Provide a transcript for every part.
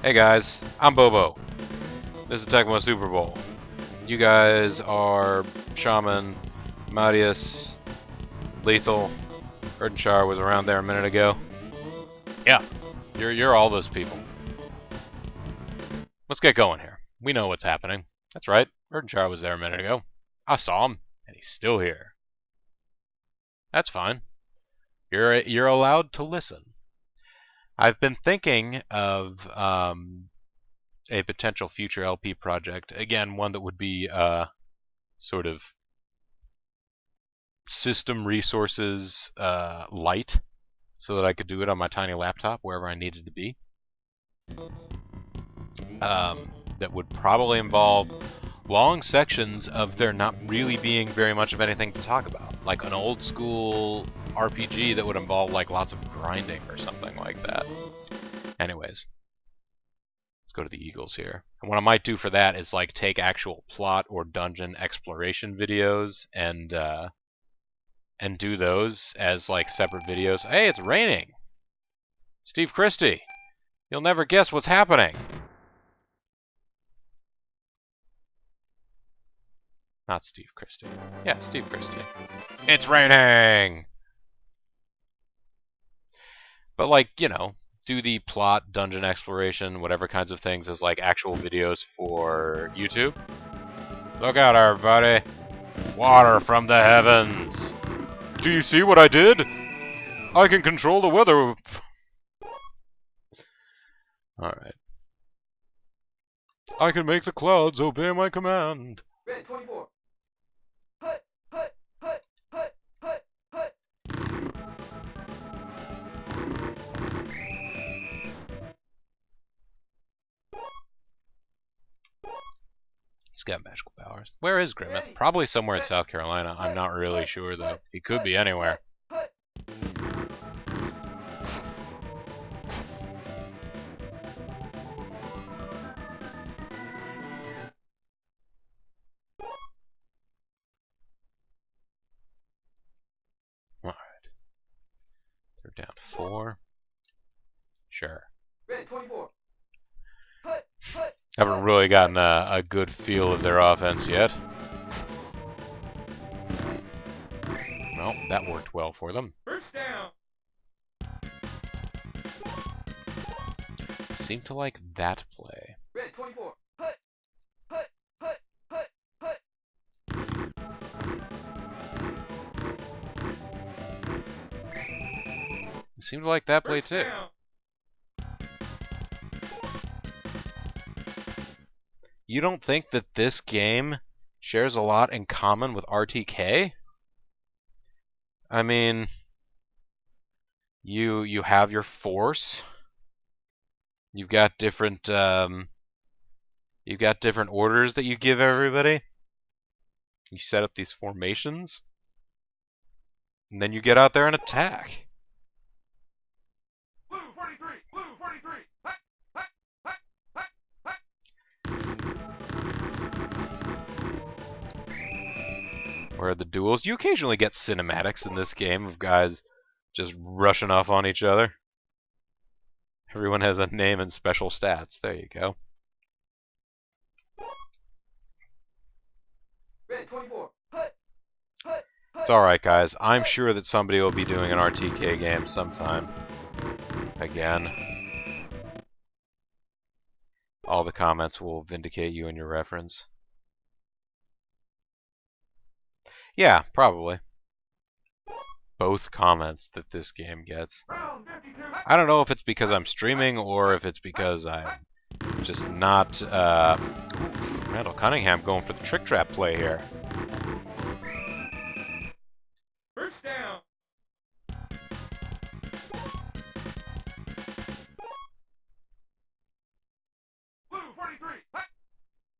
Hey guys, I'm Bobo. This is Tecmo Super Bowl. You guys are Shaman, Marius, Lethal, Erdenshire was around there a minute ago. Yeah, you're all those people. Let's get going here. We know what's happening. That's right, Erdenshire was there a minute ago. I saw him, and he's still here. That's fine. You're allowed to listen. I've been thinking of a potential future LP project. Again, one that would be sort of system resources light, so that I could do it on my tiny laptop wherever I needed to be. That would probably involve long sections of there not really being very much of anything to talk about, like an old school RPG that would involve like lots of grinding or something like that. Anyways, let's go to the Eagles here. And what I might do for that is like take actual plot or dungeon exploration videos and do those as like separate videos. Hey, it's raining! Steve Christie! You'll never guess what's happening! Not Steve Christie. Yeah, Steve Christie. It's raining! But like, you know, do the plot, dungeon exploration, whatever kinds of things as like actual videos for YouTube. Look out, everybody! Water from the heavens! Do you see what I did? I can control the weather. Alright. I can make the clouds obey my command. Red 24. Hut, hut, hut, hut, hut, hut. He's got magical powers. Where is Grimmeth? Probably somewhere in South Carolina. I'm not really sure, though. He could be anywhere. Alright. They're down 4. Sure. Red 24. Haven't really gotten a good feel of their offense yet. Well, that worked well for them. First down. Seem to like that play. Red 24. Hut, hut, hut, hut, hut. Seemed to like that play too. Down. You don't think that this game shares a lot in common with RTK? I mean, you have your force. You've got different orders that you give everybody. You set up these formations, and then you get out there and attack. Blue 43. Blue 43. Hut, hut, hut, hut, hut. Where are the duels? You occasionally get cinematics in this game of guys just rushing off on each other. Everyone has a name and special stats. There you go. Red 24. Hut, hut, It's alright, guys. I'm sure that somebody will be doing an RTK game sometime. Again. All the comments will vindicate you in your reference. Yeah, probably. Both comments that this game gets. round 52. I don't know if it's because I'm streaming or if it's because I'm just not, Randall Cunningham going for the trick trap play here. First down. Blue 43. Hut,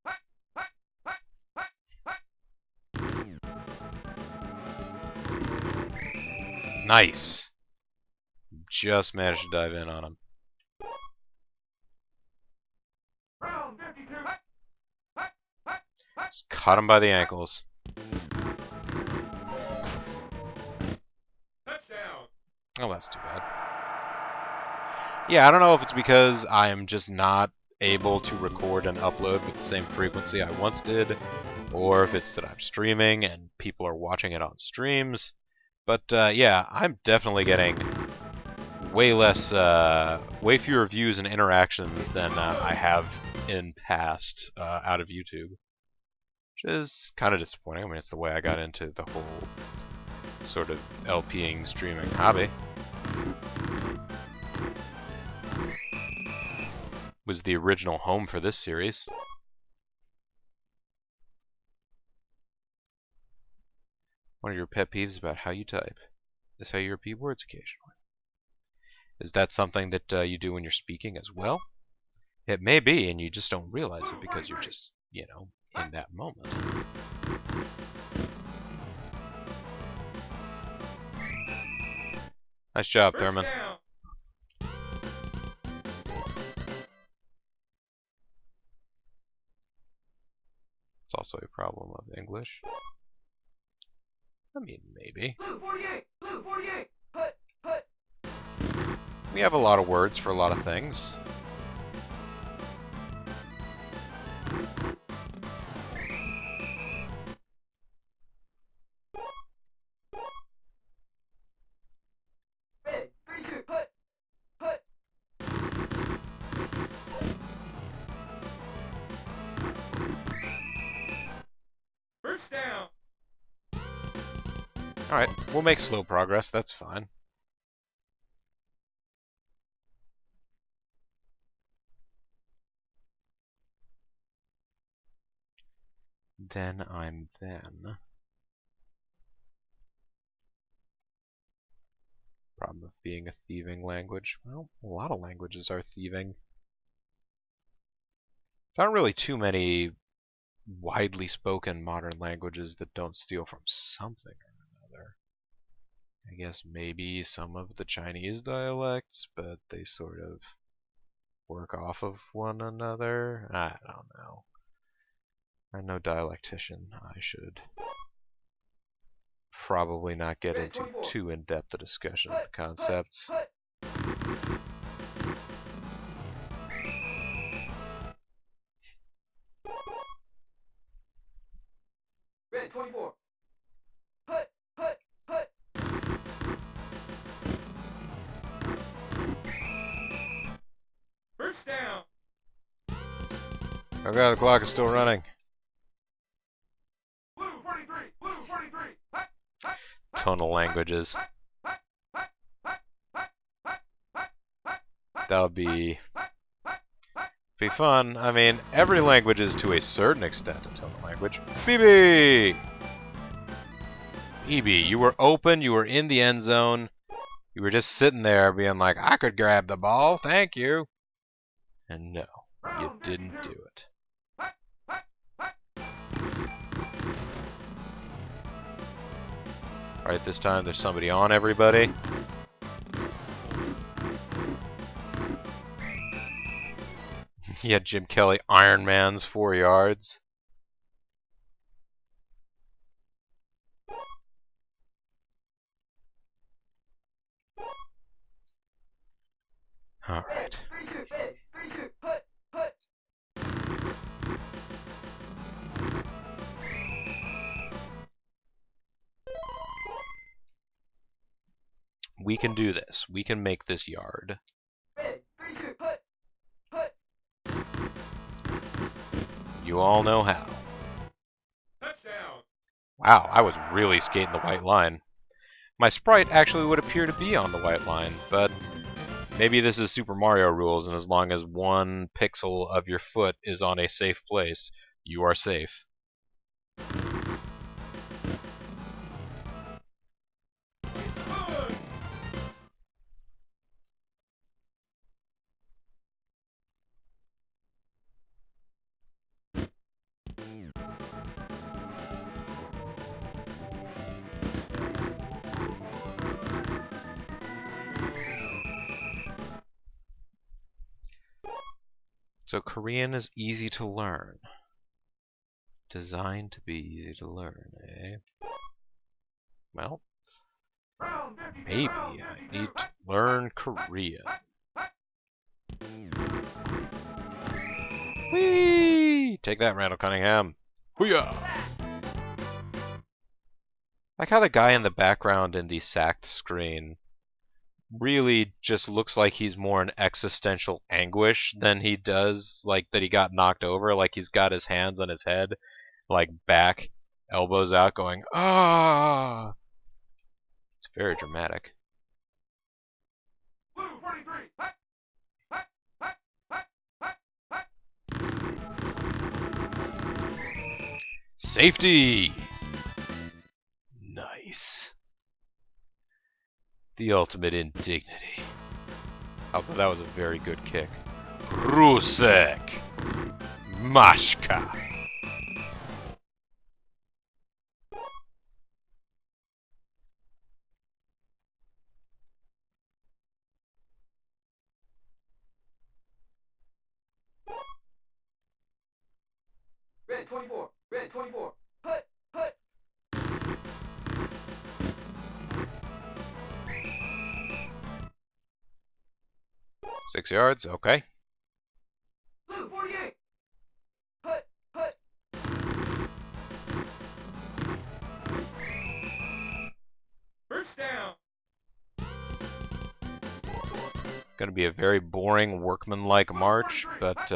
hut, hut, hut, hut, hut. Nice. Just managed to dive in on him. Round 52. Hut, hut, hut, hut. Just caught him by the ankles. Touchdown. Oh, that's too bad. Yeah, I don't know if it's because I am just not able to record and upload with the same frequency I once did, or if it's that I'm streaming and people are watching it on streams. But yeah, I'm definitely getting way fewer views and interactions than I have in past out of YouTube, which is kind of disappointing. I mean, it's the way I got into the whole sort of LPing streaming hobby. Was the original home for this series. One of your pet peeves about how you type is how you repeat words occasionally. Is that something that you do when you're speaking as well? It may be, and you just don't realize it because you're just, you know, in that moment. Nice job, Thurman. It's also a problem of English. I mean, maybe. Blue 48! Blue 48! Hut! Hut! We have a lot of words for a lot of things. Red 32! Hut! Hut! First down! Alright, we'll make slow progress, that's fine. Then I'm then. Problem of being a thieving language. Well, a lot of languages are thieving. There aren't really too many widely spoken modern languages that don't steal from something or another. I guess maybe some of the Chinese dialects, but they sort of work off of one another. I don't know. I'm no dialectician. I should probably not get into too in-depth a discussion of the concepts. Hut! Red 24! Hut! Hut! Hut! First down! Okay, the clock is still running. Blue 43! Blue 43! Hut! Hut! Tonal languages. That would be fun. I mean, every language is to a certain extent a tonal language. BB! BB, you were open, you were in the end zone. You were just sitting there being like, I could grab the ball, thank you. And no, you didn't do it. Alright, this time there's somebody on everybody. Yeah, Jim Kelly, Iron Man's 4 yards. Alright. We can do this. We can make this yard. You all know how. Touchdown! Wow, I was really skating the white line. My sprite actually would appear to be on the white line, but maybe this is Super Mario rules, and as long as 1 pixel of your foot is on a safe place, you are safe. So Korean is easy to learn. Designed to be easy to learn, eh? Well, maybe I need to learn Korean. Whee! Take that, Randall Cunningham. Hoo-yah! Like how the guy in the background in the sacked screen really just looks like he's more in existential anguish than he does, like, that he got knocked over. Like he's got his hands on his head, like back, elbows out, going, ah! It's very dramatic. Blue 43. Safety! Nice. The ultimate indignity. Although that was a very good kick. Rusek! Mashka! Red 24. Red 24. Hut. Hut. 6 yards, okay. Blue 48. Hut. Hut. First down. Gonna be a very boring, workmanlike march, but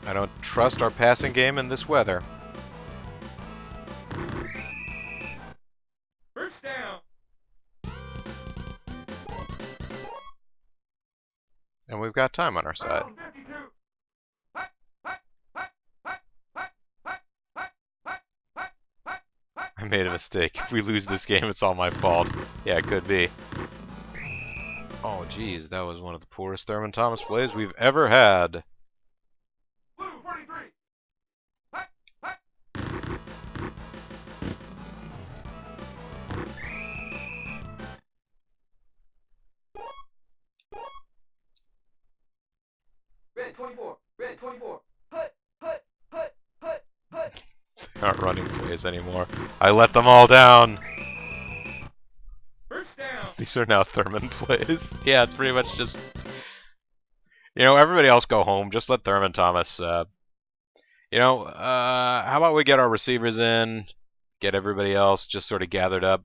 I don't trust our passing game in this weather. First down. And we've got time on our side. Round 52. I made a mistake. If we lose this game, it's all my fault. Yeah, it could be. Oh, geez, that was one of the poorest Thurman Thomas plays we've ever had. Blue 43. Red 24. Red 24. Hut. Hut. Hut. Hut. Hut. Aren't running plays anymore. I let them all down. First down. These are now Thurman plays. Yeah, it's pretty much just... You know, everybody else go home. Just let Thurman Thomas... how about we get our receivers in, get everybody else just sort of gathered up.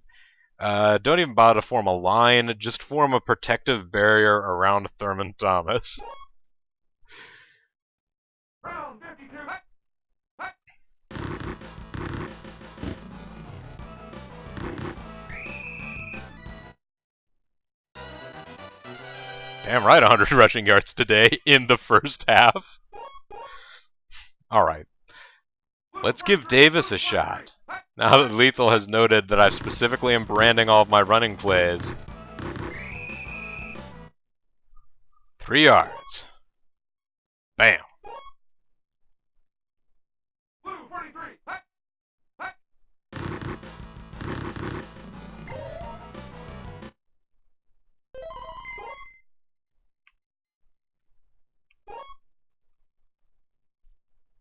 Don't even bother to form a line. Just form a protective barrier around Thurman Thomas. Round 52. Damn right, 100 rushing yards today in the first half. Alright. Let's give Davis a shot. Now that Lethal has noted that I specifically am branding all of my running plays. 3 yards. Bam. Blue 43.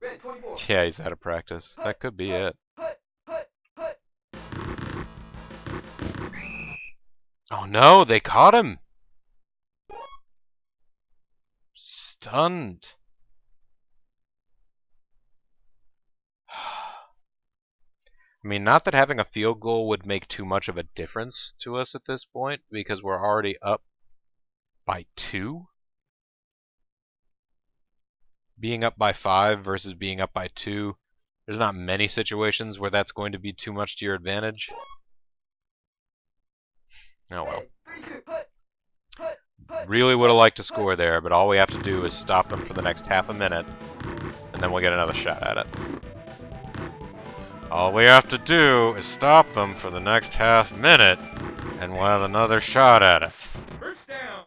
Red 24. Yeah, he's out of practice. That could be it. Hut. Hut. Hut. Oh no, they caught him! Stunned. I mean, not that having a field goal would make too much of a difference to us at this point, because we're already up by 2. Being up by 5 versus being up by 2, there's not many situations where that's going to be too much to your advantage. Oh well. Really would have liked to score there, but all we have to do is stop them for the next half a minute, and then we'll get another shot at it. All we have to do is stop them for the next half minute, and we'll have another shot at it. First down.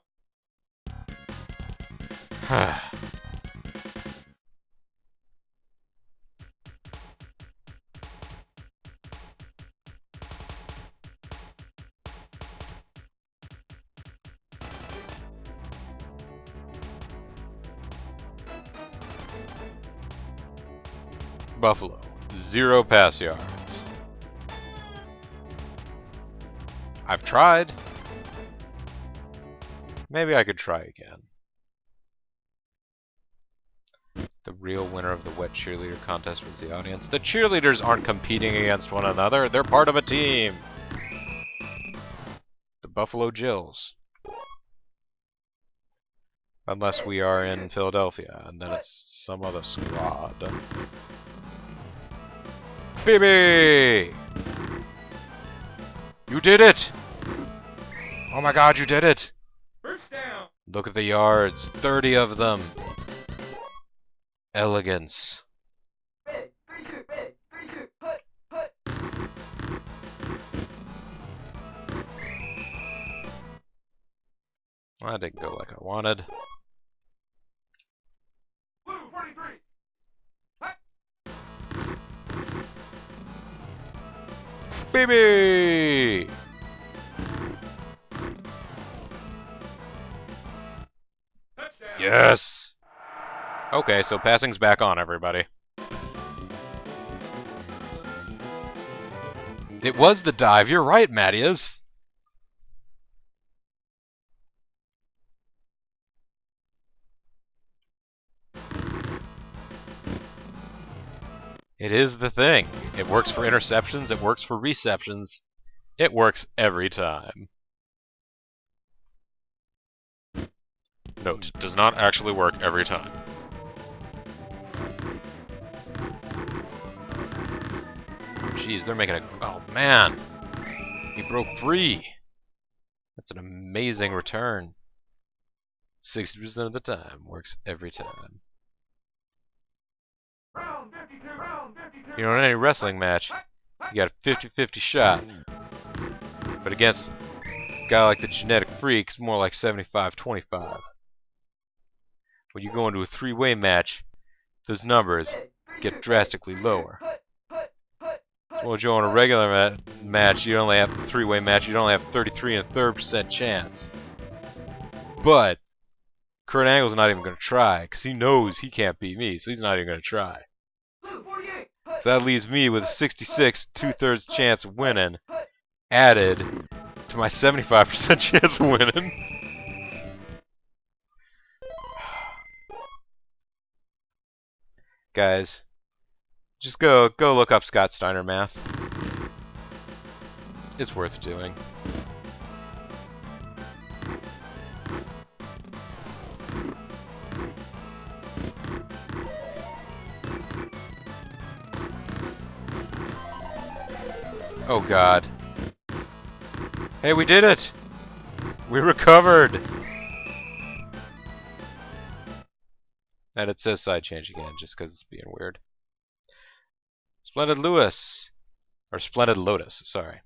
Buffalo, 0 pass yards. I've tried. Maybe I could try again. The real winner of the wet cheerleader contest was the audience. The cheerleaders aren't competing against one another. They're part of a team. The Buffalo Jills. Unless we are in Philadelphia, and then it's some other squad. BB! You did it! Oh my god, you did it! First down. Look at the yards. 30 of them. Elegance. Ready, 3-2, ready, 3-2, put, put. That didn't go like I wanted. Blue 43. Hut. BB! Touchdown. Yes! Okay, so passing's back on, everybody. It was the dive. You're right, Mattias. It is the thing. It works for interceptions. It works for receptions. It works every time. Note, it does not actually work every time. Jeez, they're making a... Oh, man. He broke free. That's an amazing return. 60% of the time. Works every time. Round 52, round 52. You know, in any wrestling match, you got a 50-50 shot. But against a guy like the Genetic Freak, it's more like 75-25. When you go into a three-way match, those numbers get drastically lower. So when you go in a regular match, you only have a three-way match, you only have 33.3% chance. But Kurt Angle's not even going to try, because he knows he can't beat me, so he's not even going to try. So that leaves me with a 66 2/3 chance of winning, added to my 75% chance of winning. Guys, just go look up Scott Steiner math. It's worth doing. Oh god. Hey, we did it! We recovered! And it says side change again, just because it's being weird. Splendid Lewis! Or Splendid Lotus, sorry.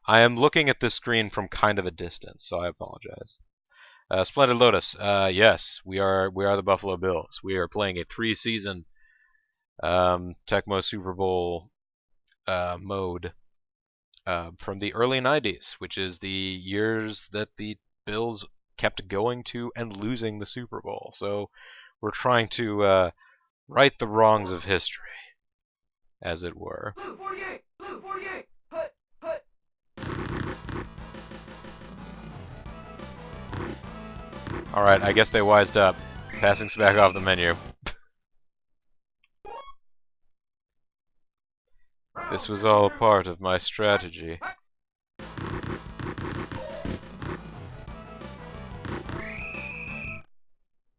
I am looking at this screen from kind of a distance, so I apologize. Splendid Lotus, yes, we are the Buffalo Bills. We are playing a 3-season Tecmo Super Bowl mode from the early 90s, which is the years that the Bills kept going to and losing the Super Bowl. So we're trying to right the wrongs of history, as it were. Blue 48, blue 48. Put, put. Alright, I guess they wised up. Passing's back off the menu. This was all a part of my strategy.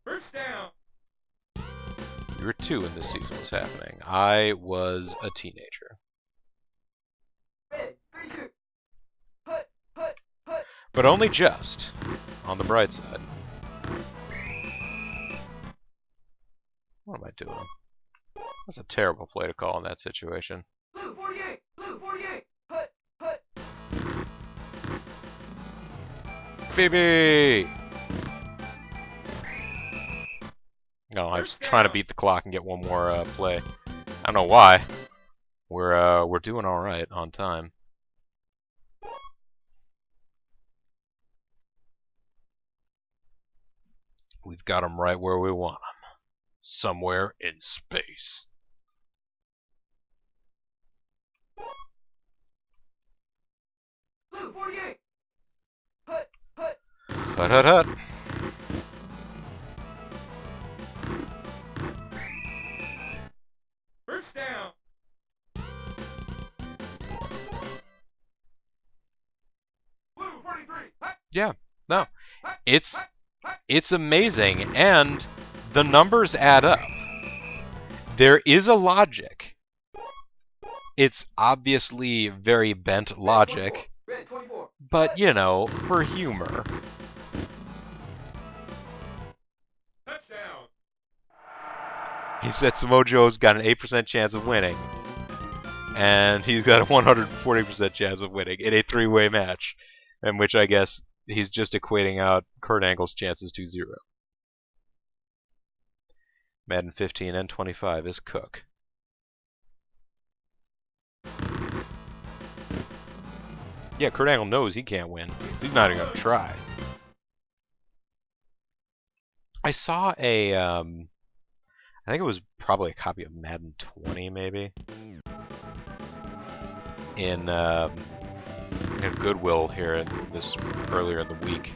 First down. You were 2 when this season was happening. I was a teenager. Ready, 3-2. Put, put, put. But only just, on the bright side. What am I doing? That's a terrible play to call in that situation. Blue 48, blue 48. Put, put. BB! No, I was trying to beat the clock and get one more play. I don't know why. We're doing all right on time. We've got them right where we want them. Somewhere in space. Blue 48. Put, put. Hut hut hut. Yeah, no, it's amazing, and the numbers add up. There is a logic. It's obviously very bent logic, but you know, for humor. He said Samojo's got an 8% chance of winning, and he's got a 140% chance of winning in a three-way match, in which I guess he's just equating out Kurt Angle's chances to 0. Madden 15 and 25 is Cook. Yeah, Kurt Angle knows he can't win. He's not even gonna try. I saw a, I think it was probably a copy of Madden 20, maybe, in Goodwill here earlier in the week.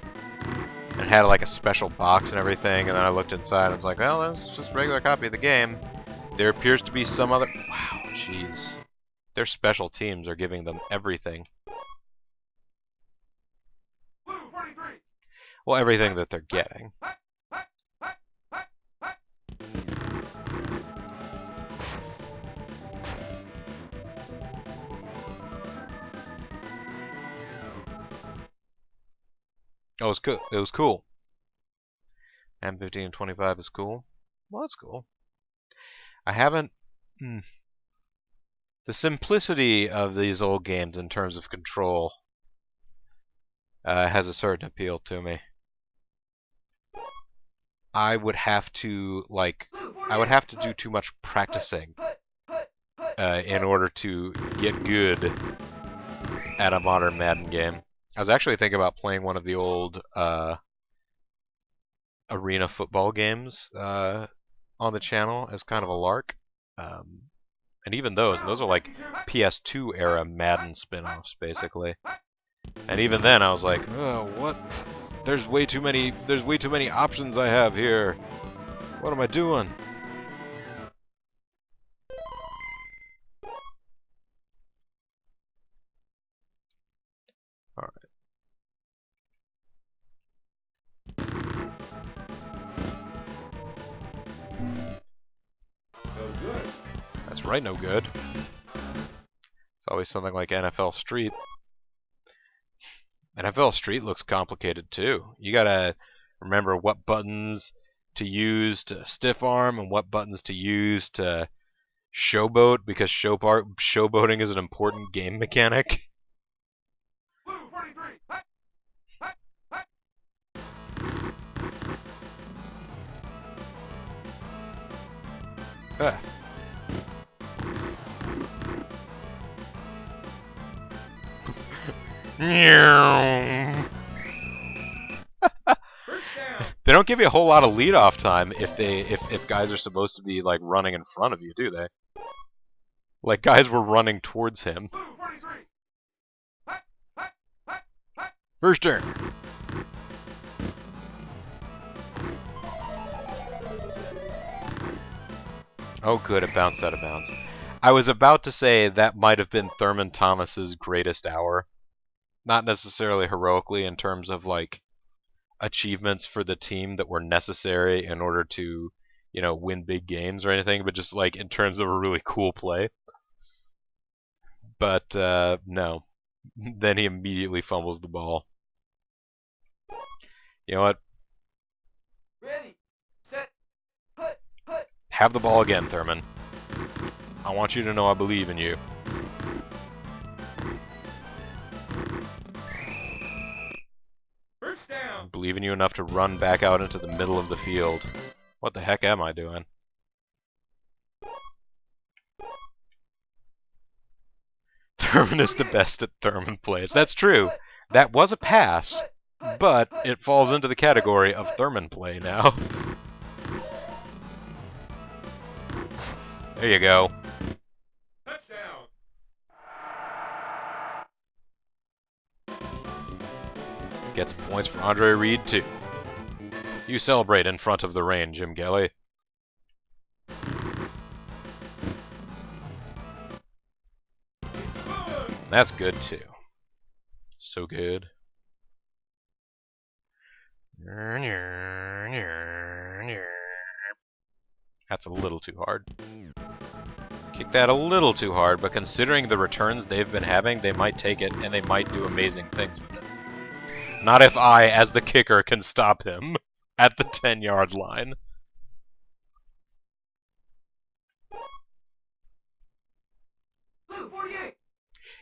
And it had like a special box and everything, and then I looked inside and was like, well, that's just a regular copy of the game. There appears to be some other... Wow, jeez. Their special teams are giving them everything. Well, everything that they're getting. Oh, it was cool. It was cool. M15 and 25 is cool. Well, that's cool. I haven't... The simplicity of these old games in terms of control has a certain appeal to me. I would have to, do too much practicing in order to get good at a modern Madden game. I was actually thinking about playing one of the old arena football games on the channel as kind of a lark. And even those are like PS2 era Madden spin-offs, basically. And even then I was like, oh, what? There's way too many options I have here. What am I doing? Alright. No good. That's right, no good. It's always something like NFL Street. NFL Street looks complicated too. You gotta remember what buttons to use to stiff arm and what buttons to use to showboat, because showboating is an important game mechanic. Blue 43. Ugh. They don't give you a whole lot of lead-off time if guys are supposed to be like running in front of you, do they? Like guys were running towards him. First turn. Oh good, it bounced out of bounds. I was about to say that might have been Thurman Thomas's greatest hour. Not necessarily heroically in terms of like achievements for the team that were necessary in order to, you know, win big games or anything, but just like in terms of a really cool play. But no. Then he immediately fumbles the ball. You know what? Ready, set, put. Have the ball again, Thurman. I want you to know I believe in you. First down. I believe in you enough to run back out into the middle of the field. What the heck am I doing? Thurman is the best at Thurman plays. That's true. That was a pass, but it falls into the category of Thurman play now. There you go. Touchdown. Gets points for Andre Reed, too. You celebrate in front of the rain, Jim Kelly. That's good, too. So good. That's a little too hard. Kick that a little too hard, but considering the returns they've been having, they might take it, and they might do amazing things with it. Not if I, as the kicker, can stop him at the 10-yard line.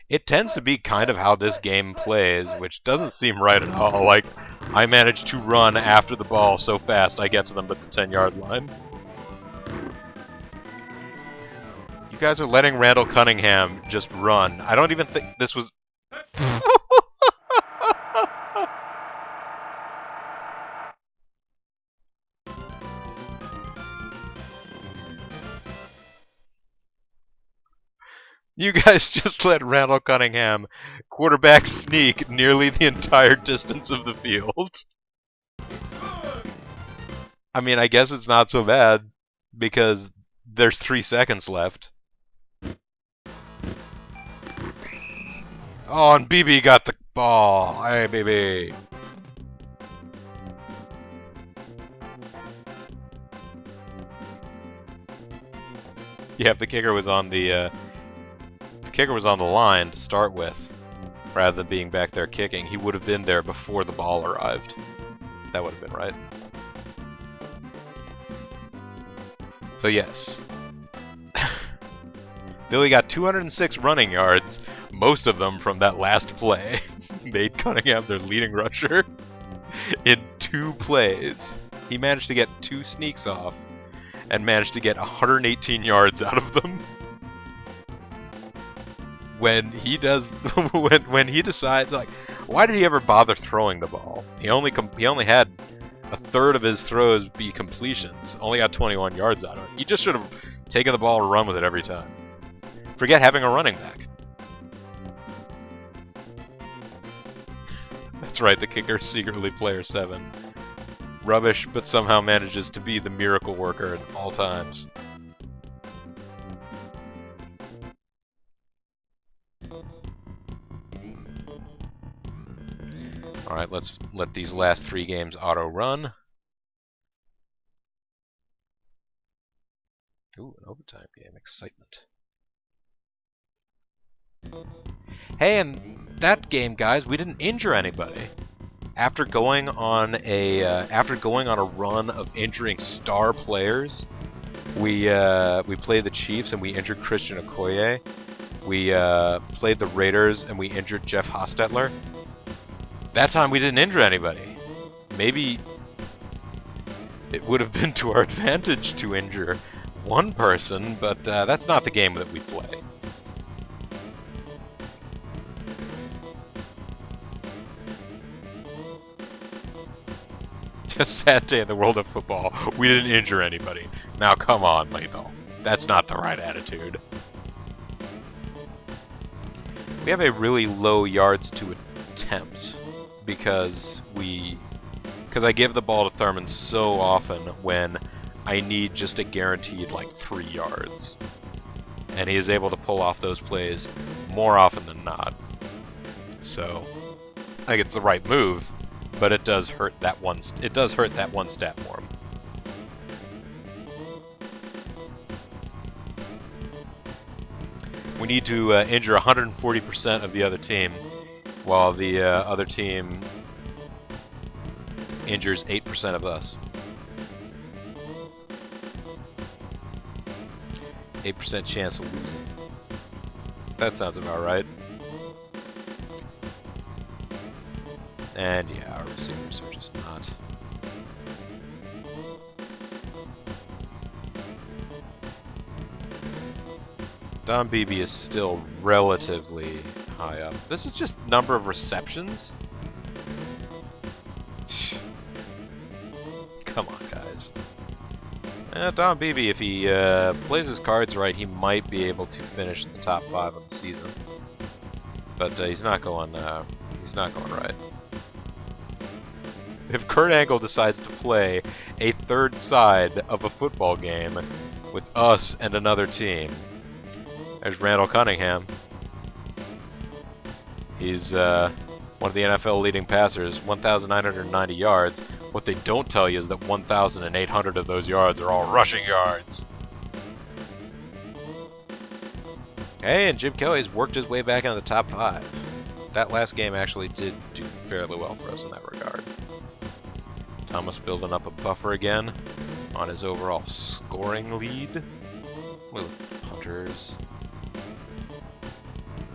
It tends to be kind of how this game plays, which doesn't seem right at all. Like, I managed to run after the ball so fast I get to them at the 10-yard line. You guys are letting Randall Cunningham just run. I don't even think this was... You guys just let Randall Cunningham quarterback sneak nearly the entire distance of the field. I mean, I guess it's not so bad, because there's 3 seconds left. Oh, and BB got the ball. Hey, BB. Yeah, if the kicker was on the line to start with, rather than being back there kicking, he would have been there before the ball arrived. That would have been right. So yes. Billy got 206 running yards, most of them from that last play. Made Cunningham their leading rusher in 2 plays. He managed to get 2 sneaks off and managed to get 118 yards out of them. When he does, when he decides, like, why did he ever bother throwing the ball? He only had a third of his throws be completions. Only got 21 yards out of it. He just should have taken the ball and run with it every time. Forget having a running back. That's right, the kicker is secretly player 7. Rubbish, but somehow manages to be the miracle worker at all times. Alright, let's let these last 3 games auto-run. Ooh, an overtime game. Excitement. Hey, and that game, guys, we didn't injure anybody. After going on a run of injuring star players, we played the Chiefs and we injured Christian Okoye. We played the Raiders and we injured Jeff Hostetler. That time we didn't injure anybody. Maybe it would have been to our advantage to injure one person, but that's not the game that we play. A sad day in the world of football. We didn't injure anybody. Now come on, Maple. That's not the right attitude. We have a really low yards to attempt because I give the ball to Thurman so often when I need just a guaranteed like 3 yards. And he is able to pull off those plays more often than not. So I think it's the right move, but it does hurt that one stat for him. We need to injure 140% of the other team, while the other team injures 8% of us. 8% chance of losing. That sounds about right. And yeah, our receivers are just not. Don Beebe is still relatively high up. This is just number of receptions? Come on, guys. Don Beebe, if he plays his cards right, he might be able to finish in the top 5 of the season. But he's not going right. If Kurt Angle decides to play a third side of a football game with us and another team, there's Randall Cunningham. He's one of the NFL leading passers, 1,990 yards. What they don't tell you is that 1,800 of those yards are all rushing yards. Hey, and Jim Kelly's worked his way back into the top 5. That last game actually did do fairly well for us in that regard. Thomas building up a buffer again on his overall scoring lead. With punters.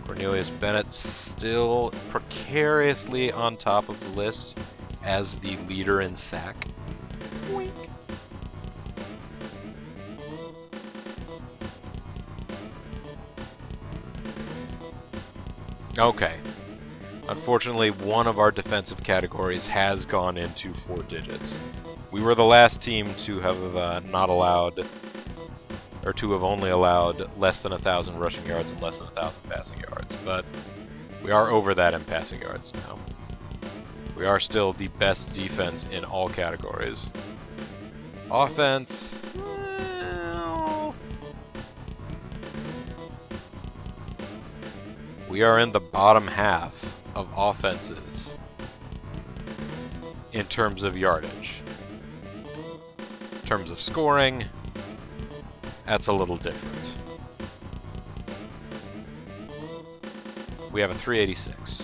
Cornelius Bennett still precariously on top of the list as the leader in sack. Wink. Okay. Unfortunately, one of our defensive categories has gone into 4 digits. We were the last team to have not allowed, or to have only allowed less than 1,000 rushing yards and less than 1,000 passing yards, but we are over that in passing yards now. We are still the best defense in all categories. Offense, well, we are in the bottom half of offenses in terms of yardage. In terms of scoring, that's a little different. We have a 386.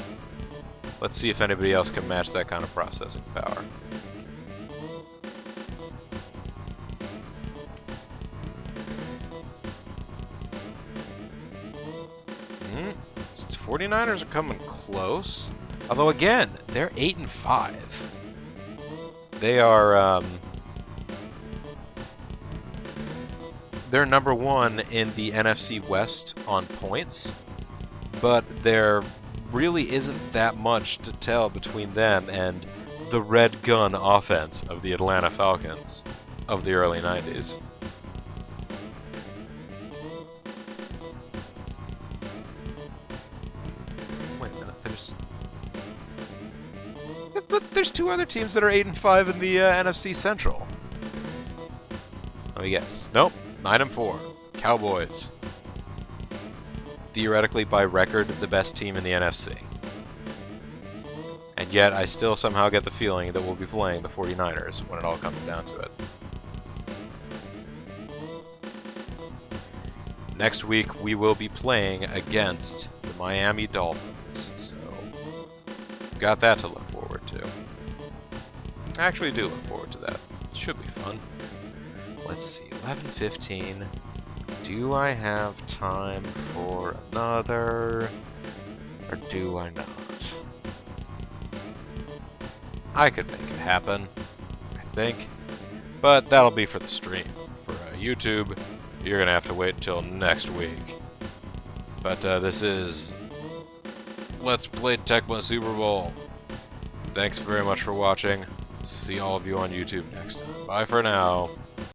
Let's see if anybody else can match that kind of processing power. Since 49ers are coming close. Although again, they're 8-5. They are they're number 1 in the NFC West on points, but there really isn't that much to tell between them and the red gun offense of the Atlanta Falcons of the early 90s. Wait a minute, there's 2 other teams that are 8-5 in the NFC Central. Let me guess. Nope. 9-4. Cowboys. Theoretically, by record, the best team in the NFC. And yet, I still somehow get the feeling that we'll be playing the 49ers when it all comes down to it. Next week, we will be playing against the Miami Dolphins, so got that to look forward to. I actually do look forward to that. It should be fun. Let's see, 11:15. Do I have time for another, or do I not? I could make it happen, I think, but that'll be for the stream. For YouTube, you're gonna have to wait until next week. But this is Let's Play Tecmo Super Bowl. Thanks very much for watching. See all of you on YouTube next time. Bye for now.